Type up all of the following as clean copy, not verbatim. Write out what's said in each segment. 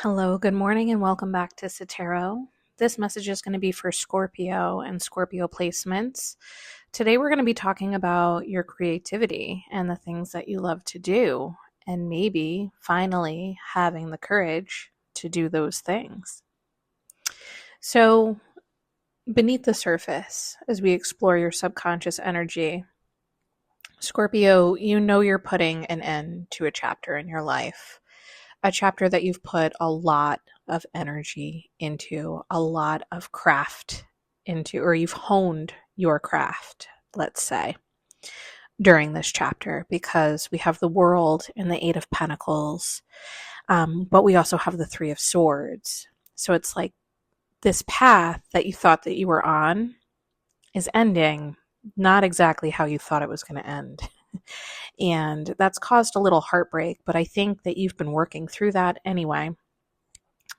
Hello, good morning, and welcome back to Sotero. This message is going to be for Scorpio and Scorpio placements. Today, we're going to be talking about your creativity and the things that you love to do, and maybe finally having the courage to do those things. So, beneath the surface, as we explore your subconscious energy, Scorpio, you know you're putting an end to a chapter in your life. A chapter that you've put a lot of energy into, a lot of craft into, or you've honed your craft, let's say, during this chapter, because we have the World and the Eight of Pentacles, but we also have the Three of Swords. So it's like this path that you thought that you were on is ending not exactly how you thought it was going to end. And that's caused a little heartbreak, but I think that you've been working through that anyway.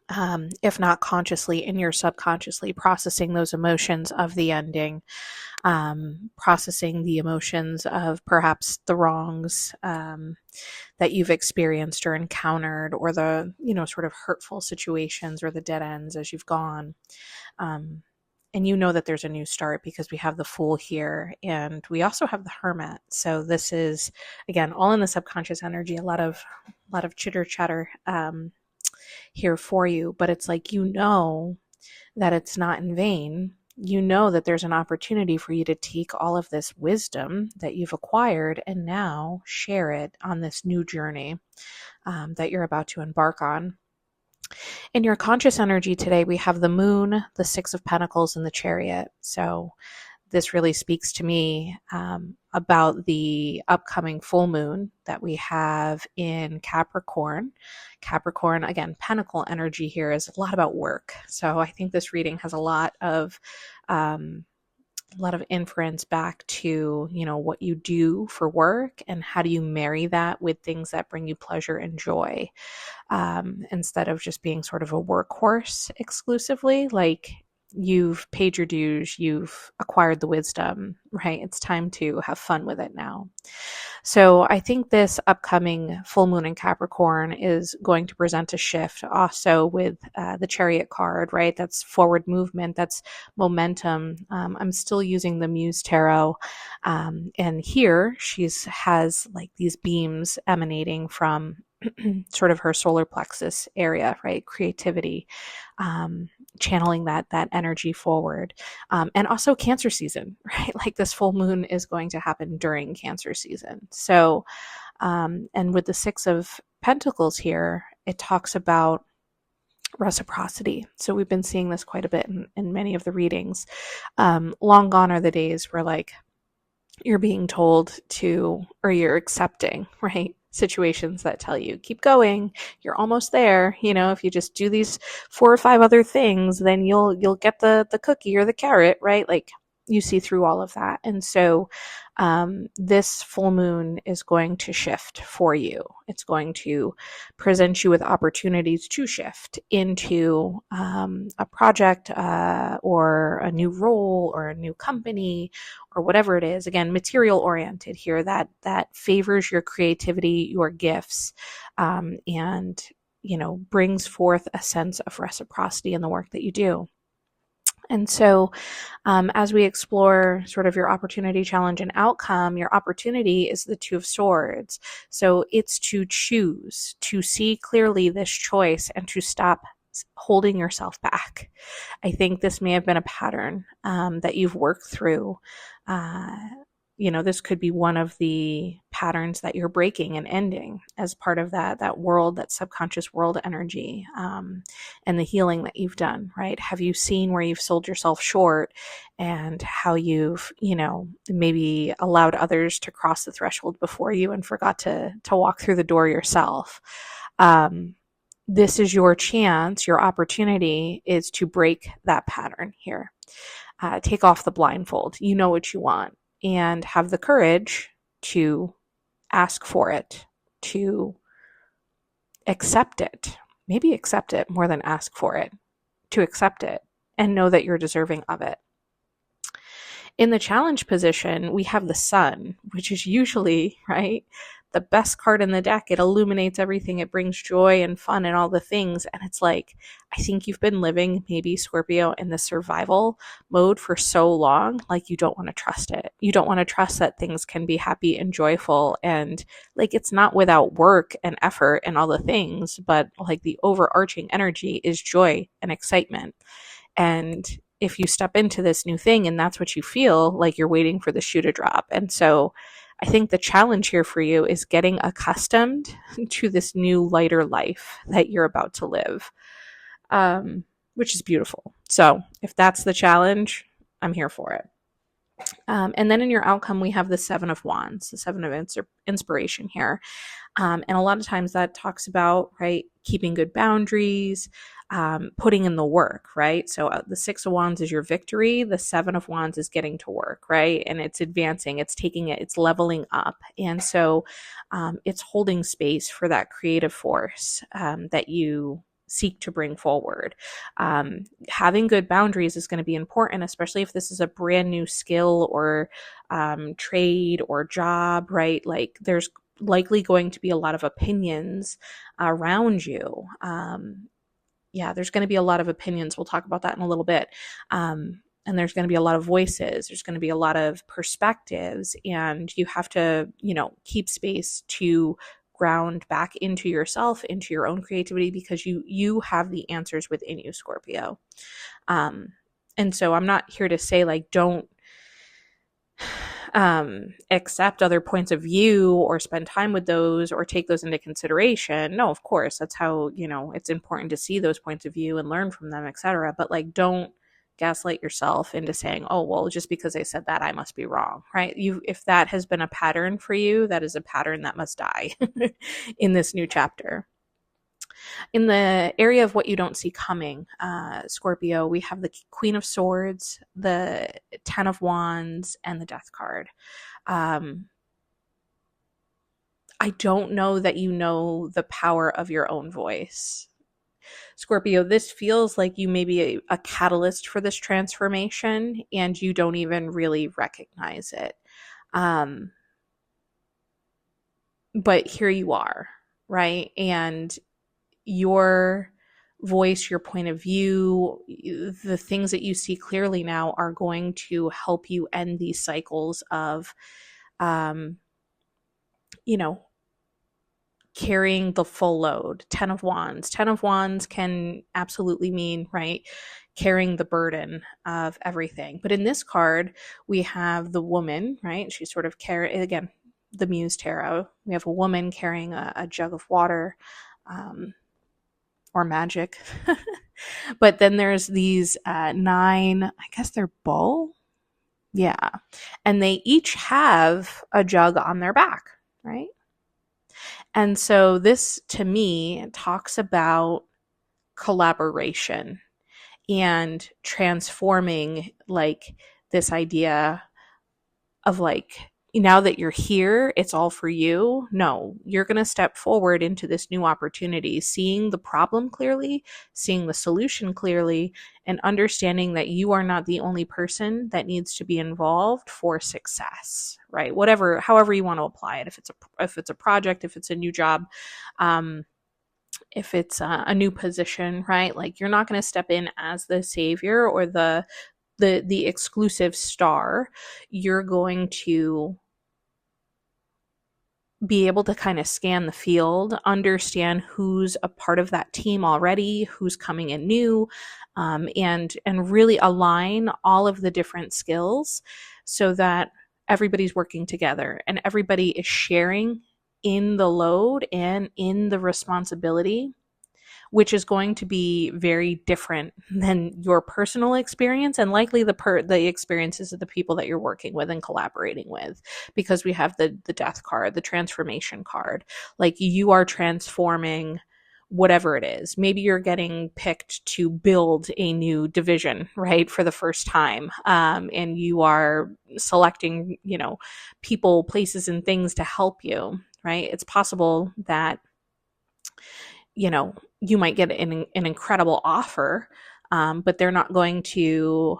If not consciously, in your subconsciously, processing those emotions of the ending, processing the emotions of perhaps the wrongs that you've experienced or encountered, or the, sort of hurtful situations or the dead ends as you've gone. And you know that there's a new start because we have the Fool here, and we also have the Hermit. So this is, again, all in the subconscious energy, a lot of chitter chatter here for you, but it's like, that it's not in vain. You know that there's an opportunity for you to take all of this wisdom that you've acquired and now share it on this new journey that you're about to embark on. In your conscious energy today, we have the Moon, the Six of Pentacles, and the Chariot. So this really speaks to me about the upcoming full moon that we have in Capricorn. Capricorn, again, Pentacle energy here is a lot about work. So I think this reading has a lot of inference back to, what you do for work and how do you marry that with things that bring you pleasure and joy, instead of just being sort of a workhorse exclusively. Like, you've paid your dues, you've acquired the wisdom, right? It's time to have fun with it now. So I think this upcoming full moon in Capricorn is going to present a shift also with the Chariot card, right? That's forward movement, that's momentum. I'm still using the Muse Tarot. And here has like these beams emanating from sort of her solar plexus area, right? Creativity, channeling that energy forward. And also Cancer season, right? Like, this full moon is going to happen during Cancer season. So, and with the Six of Pentacles here, it talks about reciprocity. So we've been seeing this quite a bit in many of the readings. Long gone are the days where, like, you're being told to, or you're accepting, right? Situations that tell you, keep going, you're almost there. If you just do these 4 or 5 other things, then you'll get the cookie or the carrot, right? Like, you see through all of that. And so this full moon is going to shift for you. It's going to present you with opportunities to shift into a project or a new role or a new company or whatever it is. Again, material oriented here, that favors your creativity, your gifts, and brings forth a sense of reciprocity in the work that you do. And so as we explore sort of your opportunity, challenge, and outcome, your opportunity is the Two of Swords. So it's to choose, to see clearly this choice and to stop holding yourself back. I think this may have been a pattern that you've worked through. This could be one of the patterns that you're breaking and ending as part of that world, that subconscious world energy, and the healing that you've done, right? Have you seen where you've sold yourself short and how you've, maybe allowed others to cross the threshold before you and forgot to walk through the door yourself? This is your chance. Your opportunity is to break that pattern here. Take off the blindfold. You know what you want, and have the courage to ask for it, to accept it. Maybe accept it more than ask for it, to accept it and know that you're deserving of it. In the challenge position, we have the Sun, which is usually, right, the best card in the deck. It illuminates everything. It brings joy and fun and all the things. And it's like, I think you've been living, maybe Scorpio, in the survival mode for so long, like you don't want to trust it. You don't want to trust that things can be happy and joyful. And like, it's not without work and effort and all the things, but like the overarching energy is joy and excitement. And if you step into this new thing and that's what you feel, like you're waiting for the shoe to drop. And so I think the challenge here for you is getting accustomed to this new lighter life that you're about to live, which is beautiful. So if that's the challenge, I'm here for it. And then in your outcome, we have the Seven of Wands, the Seven of Inspiration here. And a lot of times that talks about, right, keeping good boundaries, putting in the work, right? So the Six of Wands is your victory. The Seven of Wands is getting to work, right? And it's advancing, it's taking it, it's leveling up. And so it's holding space for that creative force that you seek to bring forward. Having good boundaries is going to be important, especially if this is a brand new skill or trade or job, right? Like there's likely going to be a lot of opinions around you. There's going to be a lot of opinions. We'll talk about that in a little bit. And there's going to be a lot of voices. There's going to be a lot of perspectives, and you have to, keep space to ground back into yourself, into your own creativity, because you have the answers within you, Scorpio. And so I'm not here to say like don't accept other points of view or spend time with those or take those into consideration. No, of course, that's how, it's important to see those points of view and learn from them, etc. But like, don't gaslight yourself into saying, oh, well, just because I said that, I must be wrong, right? If that has been a pattern for you, that is a pattern that must die in this new chapter. In the area of what you don't see coming, Scorpio, we have the Queen of Swords, the Ten of Wands, and the Death card. I don't know that you know the power of your own voice. Scorpio, this feels like you may be a catalyst for this transformation, and you don't even really recognize it. But here you are, right? And your voice, your point of view, the things that you see clearly now are going to help you end these cycles of, carrying the full load. Ten of Wands. Ten of Wands can absolutely mean, right, carrying the burden of everything. But in this card, we have the woman, right? She's sort of again, the Muse Tarot. We have a woman carrying a jug of water, or magic. But then there's these 9, I guess they're bull. Yeah. And they each have a jug on their back, right? And so this, to me, talks about collaboration and transforming like this idea of like, now that you're here, it's all for you. No, you're going to step forward into this new opportunity, seeing the problem clearly, seeing the solution clearly, and understanding that you are not the only person that needs to be involved for success, right? However you want to apply it. If it's a project, if it's a new job, if it's a new position, right? Like you're not going to step in as the savior or the exclusive star. You're going to be able to kind of scan the field, understand who's a part of that team already, who's coming in new, and really align all of the different skills so that everybody's working together and everybody is sharing in the load and in the responsibility, which is going to be very different than your personal experience and likely the experiences of the people that you're working with and collaborating with, because we have the Death card, the transformation card. Like you are transforming whatever it is. Maybe you're getting picked to build a new division, right, for the first time, and you are selecting, people, places, and things to help you, right? It's possible that you might get an incredible offer, but they're not going to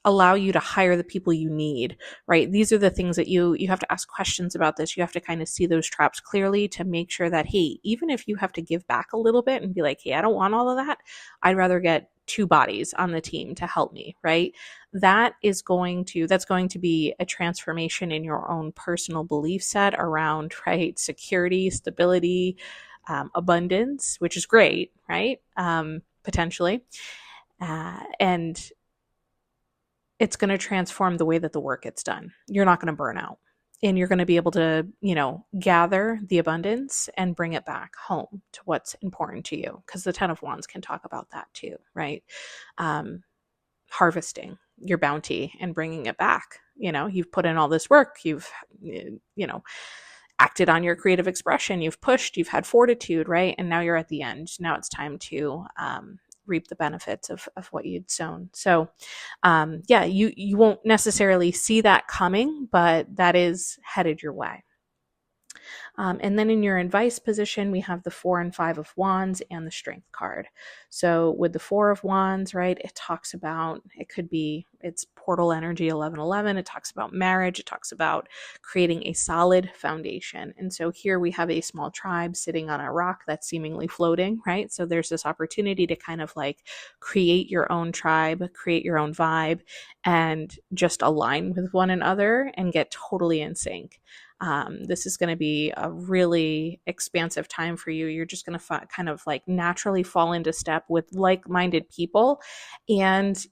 allow you to hire the people you need, right? These are the things that you have to ask questions about this. You have to kind of see those traps clearly to make sure that, hey, even if you have to give back a little bit and be like, hey, I don't want all of that. I'd rather get 2 bodies on the team to help me, right? That's going to be a transformation in your own personal belief set around, right, security, stability, abundance, which is great, right? Potentially. And it's going to transform the way that the work gets done. You're not going to burn out, and you're going to be able to, gather the abundance and bring it back home to what's important to you. Because the 10 of Wands can talk about that too, right? Harvesting your bounty and bringing it back. You've put in all this work. You've, acted on your creative expression. You've pushed, you've had fortitude, right? And now you're at the end. Now it's time to reap the benefits of what you'd sown. So you won't necessarily see that coming, but that is headed your way. And then in your advice position, we have the 4 and 5 of Wands and the Strength card. So with the 4 of Wands, right, it talks about, it's portal energy 1111. It talks about marriage. It talks about creating a solid foundation. And so here we have a small tribe sitting on a rock that's seemingly floating, right? So there's this opportunity to kind of like create your own tribe, create your own vibe, and just align with one another and get totally in sync. This is going to be a really expansive time for you. You're just going to kind of like naturally fall into step with like-minded people. And,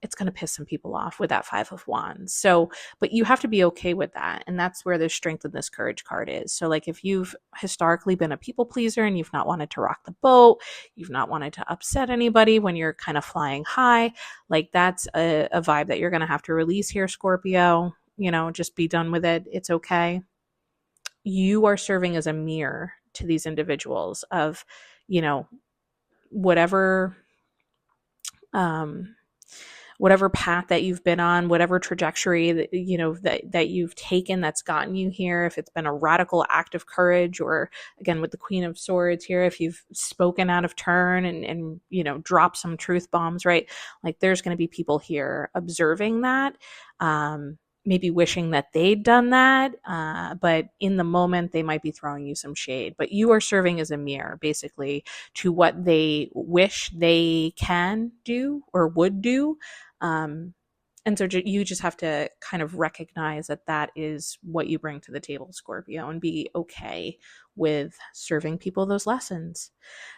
it's going to piss some people off with that 5 of Wands. So, but you have to be okay with that. And that's where the Strength and this Courage card is. So like if you've historically been a people pleaser and you've not wanted to rock the boat, you've not wanted to upset anybody when you're kind of flying high, like that's a vibe that you're going to have to release here, Scorpio. Just be done with it. It's okay. You are serving as a mirror to these individuals of, whatever path that you've been on, whatever trajectory that you've taken that's gotten you here. If it's been a radical act of courage, or again with the Queen of Swords here, if you've spoken out of turn and dropped some truth bombs, right? Like there's going to be people here observing that. Maybe wishing that they'd done that, but in the moment, they might be throwing you some shade. But you are serving as a mirror, basically, to what they wish they can do or would do. And so you just have to kind of recognize that is what you bring to the table, Scorpio, and be okay with serving people those lessons.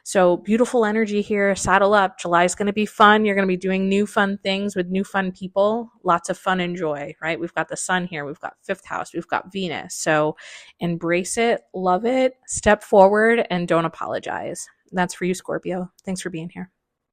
So beautiful energy here. Saddle up. July is going to be fun. You're going to be doing new fun things with new fun people. Lots of fun and joy, right? We've got the sun here. We've got 5th house. We've got Venus. So embrace it, love it, step forward, and don't apologize. That's for you, Scorpio. Thanks for being here.